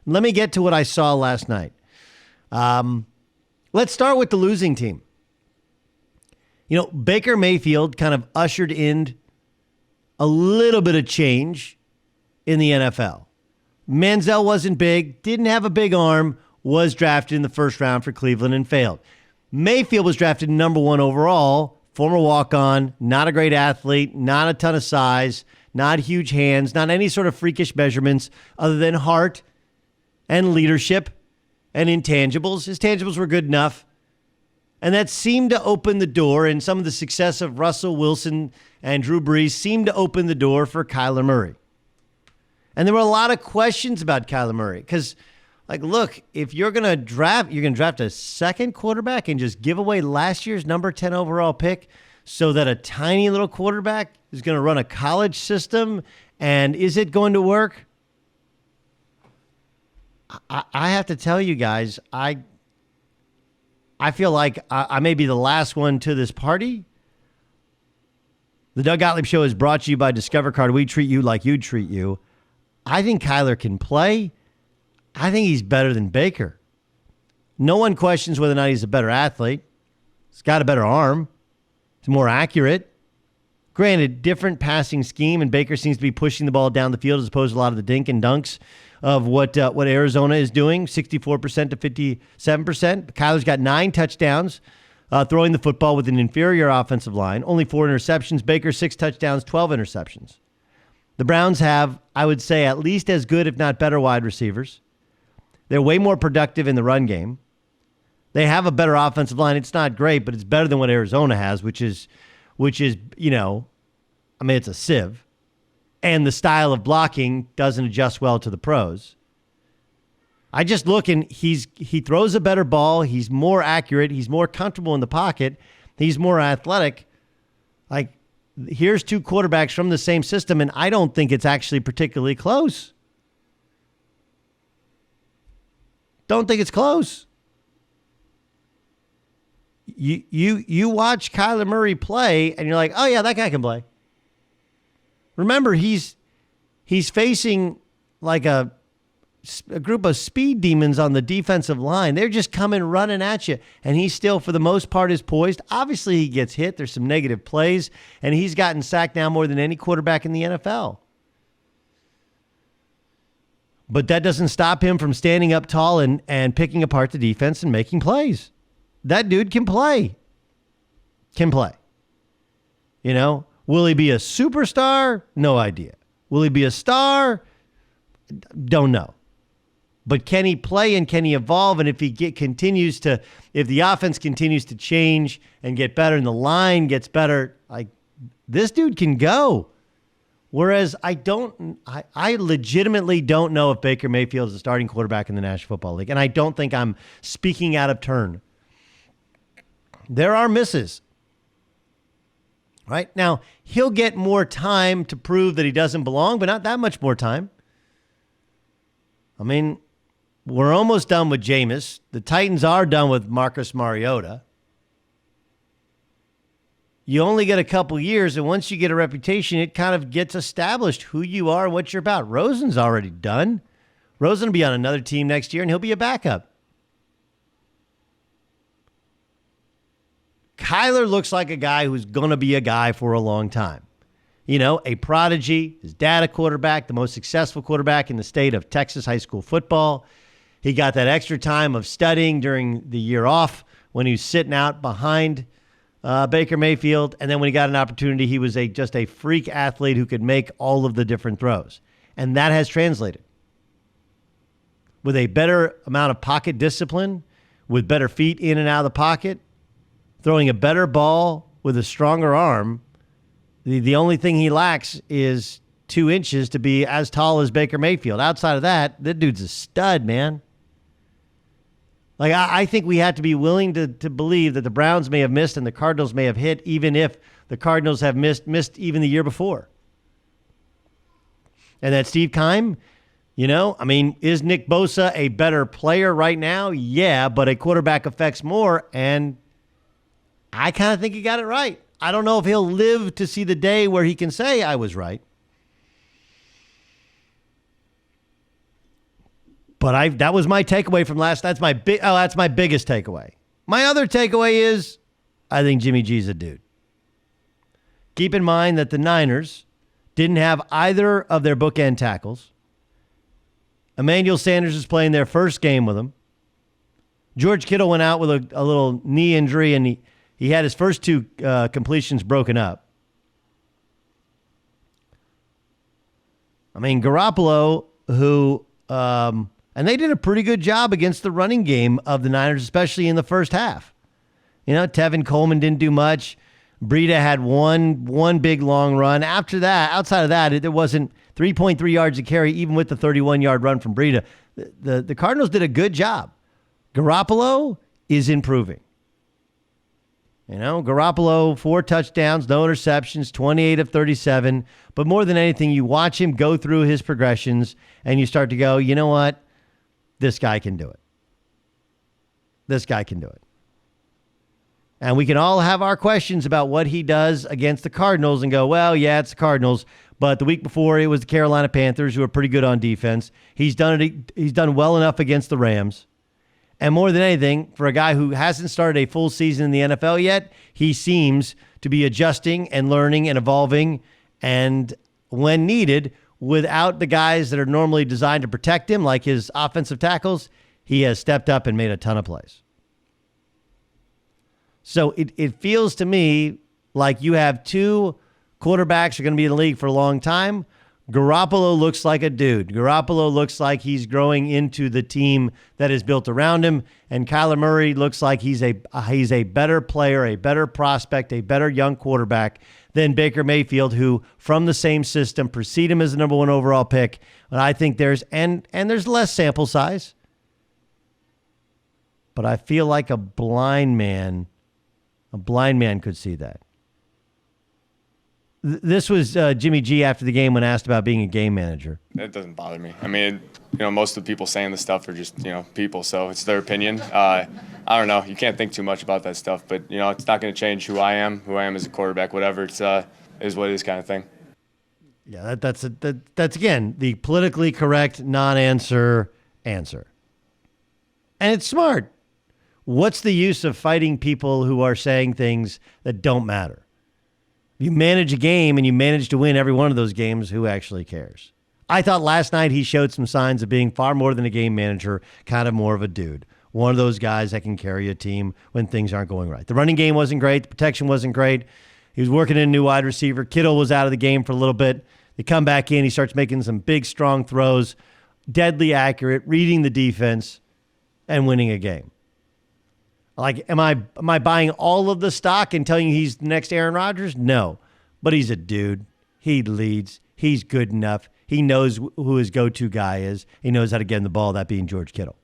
Let me get to what I saw last night. Let's start with the losing team. Baker Mayfield kind of ushered in a little bit of change in the NFL. Manziel wasn't big, didn't have a big arm, was drafted in the first round for Cleveland and failed. Mayfield was drafted number 1 overall, former walk-on, not a great athlete, not a ton of size, not huge hands, not any sort of freakish measurements other than heart and leadership and intangibles. His tangibles were good enough. And that seemed to open the door, and some of the success of Russell Wilson and Drew Brees seemed to open the door for Kyler Murray. And there were a lot of questions about Kyler Murray because, look, if you're going to draft a second quarterback and just give away last year's number 10 overall pick so that a tiny little quarterback is going to run a college system, and is it going to work? I have to tell you guys, I feel like I may be the last one to this party. The Doug Gottlieb Show is brought to you by Discover Card. We treat you like you'd treat you. I think Kyler can play. I think he's better than Baker. No one questions whether or not he's a better athlete. He's got a better arm. He's more accurate. Granted, different passing scheme, and Baker seems to be pushing the ball down the field as opposed to a lot of the dink and dunks of what Arizona is doing, 64% to 57%. Kyler's got 9 touchdowns throwing the football with an inferior offensive line, only 4 interceptions. Baker, 6 touchdowns, 12 interceptions. The Browns have, I would say, at least as good, if not better, wide receivers. They're way more productive in the run game. They have a better offensive line. It's not great, but it's better than what Arizona has, which is, it's a sieve. And the style of blocking doesn't adjust well to the pros. I just look, and he throws a better ball. He's more accurate. He's more comfortable in the pocket. He's more athletic. Here's 2 quarterbacks from the same system, and I don't think it's actually particularly close. Don't think it's close. You watch Kyler Murray play, and you're like, oh yeah, that guy can play. Remember, he's facing like a group of speed demons on the defensive line. They're just coming running at you, and he still, for the most part, is poised. Obviously, he gets hit. There's some negative plays, and he's gotten sacked now more than any quarterback in the NFL. But that doesn't stop him from standing up tall and picking apart the defense and making plays. That dude can play. Will he be a superstar? No idea. Will he be a star? Don't know. But can he play and can he evolve? And if he if the offense continues to change and get better and the line gets better, this dude can go. Whereas I legitimately don't know if Baker Mayfield is a starting quarterback in the National Football League. And I don't think I'm speaking out of turn. There are misses. Right? Now, he'll get more time to prove that he doesn't belong, but not that much more time. We're almost done with Jameis. The Titans are done with Marcus Mariota. You only get a couple years, and once you get a reputation, it kind of gets established who you are and what you're about. Rosen's already done. Rosen will be on another team next year, and he'll be a backup. Kyler looks like a guy who's going to be a guy for a long time. A prodigy, his dad a quarterback, the most successful quarterback in the state of Texas high school football. He got that extra time of studying during the year off when he was sitting out behind Baker Mayfield. And then when he got an opportunity, he was just a freak athlete who could make all of the different throws. And that has translated. With a better amount of pocket discipline, with better feet in and out of the pocket, throwing a better ball with a stronger arm, the only thing he lacks is 2 inches to be as tall as Baker Mayfield. Outside of that dude's a stud, man. I think we have to be willing to believe that the Browns may have missed and the Cardinals may have hit, even if the Cardinals have missed even the year before. And that Steve Keim, is Nick Bosa a better player right now? Yeah, but a quarterback affects more, and I kind of think he got it right. I don't know if he'll live to see the day where he can say I was right. But that was my takeaway from last. That's my biggest takeaway. My other takeaway is I think Jimmy G's a dude. Keep in mind that the Niners didn't have either of their bookend tackles. Emmanuel Sanders is playing their first game with him. George Kittle went out with a little knee injury, and he had his first two completions broken up. I mean, Garoppolo, who, and they did a pretty good job against the running game of the Niners, especially in the first half. You know, Tevin Coleman didn't do much. Breida had one big long run. After that, outside of that, it wasn't 3.3 yards a carry, even with the 31-yard run from Breida. The Cardinals did a good job. Garoppolo is improving. You know, Garoppolo, 4 touchdowns, no interceptions, 28 of 37. But more than anything, you watch him go through his progressions, and you start to go, you know what? This guy can do it. This guy can do it. And we can all have our questions about what he does against the Cardinals and go, well, yeah, it's the Cardinals. But the week before, it was the Carolina Panthers, who are pretty good on defense. He's done well enough against the Rams. And more than anything, for a guy who hasn't started a full season in the NFL yet, he seems to be adjusting and learning and evolving. And when needed, without the guys that are normally designed to protect him, like his offensive tackles, he has stepped up and made a ton of plays. So it feels to me like you have two quarterbacks who are going to be in the league for a long time. Garoppolo looks like a dude. Garoppolo looks like he's growing into the team that is built around him. And Kyler Murray looks like he's a better player, a better prospect, a better young quarterback than Baker Mayfield, who from the same system precede him as the number 1 overall pick. And I think there's less sample size. But I feel like a blind man could see that. This was Jimmy G after the game when asked about being a game manager. It doesn't bother me. I mean, most of the people saying this stuff are just, people, so it's their opinion. I don't know. You can't think too much about that stuff, but, it's not going to change who I am as a quarterback, whatever. It's is what it is kind of thing. Yeah, that's again, the politically correct non-answer answer. And it's smart. What's the use of fighting people who are saying things that don't matter? You manage a game and you manage to win every one of those games, who actually cares? I thought last night he showed some signs of being far more than a game manager, kind of more of a dude. One of those guys that can carry a team when things aren't going right. The running game wasn't great. The protection wasn't great. He was working in a new wide receiver. Kittle was out of the game for a little bit. They come back in. He starts making some big, strong throws, deadly accurate, reading the defense, and winning a game. Like, am I buying all of the stock and telling you he's the next Aaron Rodgers? No, but he's a dude. He leads. He's good enough. He knows who his go-to guy is. He knows how to get him the ball, that being George Kittle.